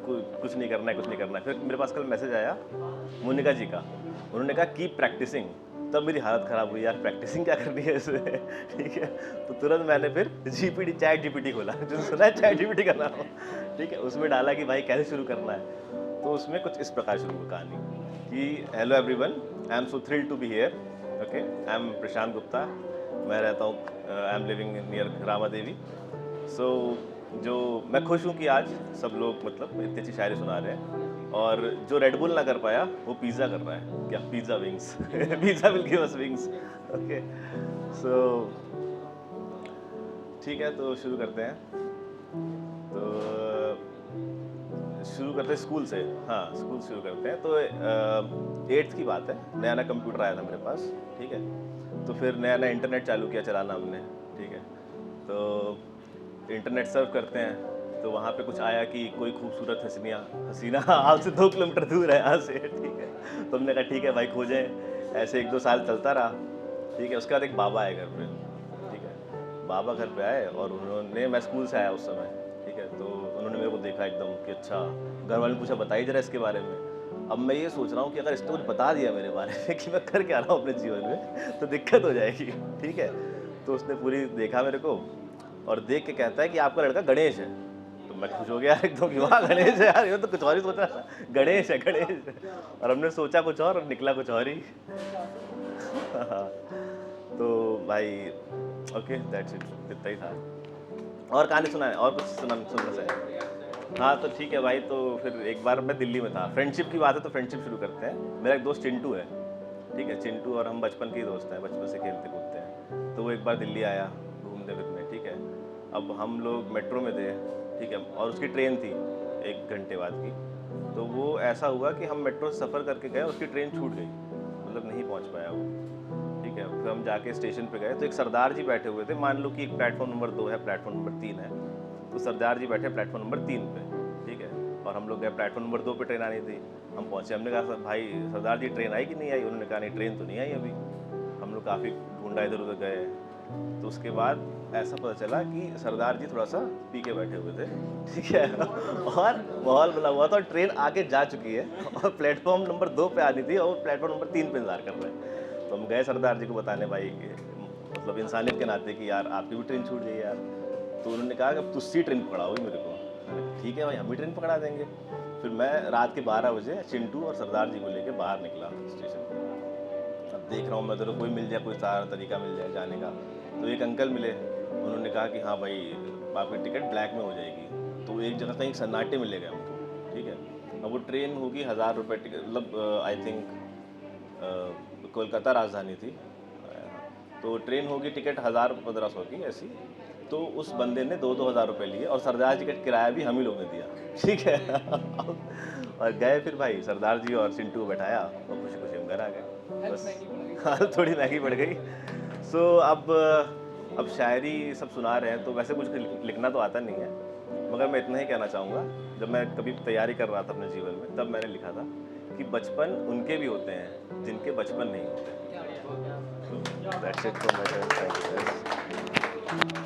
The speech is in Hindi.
कुछ नहीं करना है, कुछ नहीं करना है। फिर मेरे पास कल मैसेज आया मोनिका जी का, उन्होंने कहा कीप प्रैक्टिसिंग। तब मेरी हालत ख़राब हुई, यार प्रैक्टिसिंग क्या करनी है इसमें ठीक है। तो तुरंत मैंने फिर चैट जीपीटी खोला, जो सुना है चैट जीपीटी का नाम, ठीक है। उसमें डाला कि भाई कैसे शुरू करना है, तो उसमें कुछ इस प्रकार शुरू हुई कहानी कि hello everyone, I am so thrilled to be here, okay, I am Prashant Gupta, मैं रहता हूँ, I am living near Rama Devi. So जो मैं खुश हूँ कि आज सब लोग मतलब इतनी अच्छी शायरी सुना रहे हैं, और जो रेड बुल ना कर पाया वो पिज़्ज़ा कर रहा है, क्या pizza wings pizza will give us wings, okay. So ठीक है, तो शुरू करते हैं। तो शुरू करते हैं स्कूल से, हाँ स्कूल शुरू करते हैं। तो 8th की बात है, नया नया कंप्यूटर आया था मेरे पास, ठीक है। तो फिर नया नया इंटरनेट चालू किया चलाना हमने, ठीक है। तो इंटरनेट सर्व करते हैं, तो वहाँ पे कुछ आया कि कोई खूबसूरत हसीना आपसे 2 किलोमीटर दूर है यहाँ से, ठीक है। तो हमने कहा ठीक है भाई खोजें, ऐसे 1-2 साल चलता रहा, ठीक है। उसके बाद एक बाबा आए घर पे, ठीक है। बाबा घर पे आए और उन्होंने, मैं स्कूल से आया उस समय, ठीक है। तो उन्होंने मेरे को देखा एकदम कि अच्छा, घर वालों ने पूछा बताइए जरा इसके बारे में। अब मैं ये सोच रहा हूँ कि अगर इसने कुछ बता दिया मेरे बारे में कि मैं कर क्या रहा हूँ अपने जीवन में, तो दिक्कत हो जाएगी, ठीक है। तो उसने पूरी देखा मेरे को और देख के कहता है कि आपका लड़का गणेश है। तो मैं खुश हो गया यार एकदम कि वाह गणेश है यार, ये तो कुछ और ही सोच रहा था, गणेश है गणेश है। और हमने सोचा कुछ और निकला कुछ और ही तो भाई ओके दैट्स इट, इतना ही था। और कहानी सुनाए और कुछ सुनना चाहिए? हाँ तो ठीक है भाई। तो फिर एक बार मैं दिल्ली में था, फ्रेंडशिप की बात है तो फ्रेंडशिप शुरू करते हैं। मेरा एक दोस्त चिंटू है, ठीक है। चिंटू और हम बचपन के ही दोस्त हैं, बचपन से खेलते कूदते हैं। तो वो एक बार दिल्ली आया घूमने फिरने, ठीक है। अब हम लोग मेट्रो में थे, ठीक है, और उसकी ट्रेन थी 1 घंटे बाद की। तो वो ऐसा हुआ कि हम मेट्रो से सफ़र करके गए, उसकी ट्रेन छूट गई, मतलब नहीं पहुंच पाया वो, ठीक है। फिर हम जाके स्टेशन पे गए तो एक सरदार जी बैठे हुए थे। मान लो कि एक प्लेटफॉर्म नंबर 2 है, प्लेटफॉर्म नंबर 3 है, तो सरदार जी बैठे प्लेटफॉर्म नंबर 3 पे, ठीक है। और हम लोग गए प्लेटफॉर्म नंबर 2 पे, ट्रेन आनी थी। हम पहुँचे, हमने कहा भाई सरदार जी ट्रेन आई कि नहीं आई? उन्होंने कहा नहीं ट्रेन तो नहीं आई अभी। हम लोग काफ़ी ढूंढा, इधर उधर गए। तो उसके बाद ऐसा पता चला कि सरदार जी थोड़ा सा पी के बैठे हुए थे, ठीक है। और माहौल बना हुआ था और ट्रेन आगे जा चुकी है और प्लेटफॉर्म नंबर 2 पे आनी थी और प्लेटफॉर्म नंबर 3 पे इंतजार कर रहे हैं। तो हम गए सरदार जी को बताने, भाई मतलब इंसानियत के नाते कि यार आपकी भी ट्रेन छूट गई यार। तो उन्होंने कहा कि अब तुझसे ट्रेन पकड़ाओगे मेरे को। मैंने कहा ठीक है भाई, हम भी ट्रेन पकड़ा देंगे। फिर मैं रात के 12 बजे चिंटू और सरदार जी को लेके बाहर निकला स्टेशन पर। अब देख रहा हूँ मैं तो कोई मिल जाए, कोई सारा तरीका मिल जाए जाने का। तो एक अंकल मिले, उन्होंने कहा कि हाँ भाई आपकी टिकट ब्लैक में हो जाएगी। तो एक जगह कहीं सन्नाटे मिले गए हमको, ठीक है। अब वो ट्रेन होगी 1000 रुपये टिकट, मतलब आई थिंक कोलकाता राजधानी थी, तो ट्रेन होगी टिकट 1000-1500 की ऐसी। तो उस बंदे ने 2-2 हज़ार रुपये लिए और सरदार जी का किराया भी हम ही लोग ने दिया, ठीक है। और गए फिर भाई, सरदार जी और चिंटू को बैठाया और खुशी खुशी हम घर आ गए बस। हाँ थोड़ी महंगी पड़ गई। सो अब शायरी सब सुना रहे हैं तो वैसे कुछ लिखना तो आता नहीं है, मगर मैं इतना ही कहना चाहूँगा, जब मैं कभी तैयारी कर रहा था अपने जीवन में तब मैंने लिखा था कि बचपन उनके भी होते हैं जिनके बचपन नहीं होते। So that's it from my side. Thank you guys.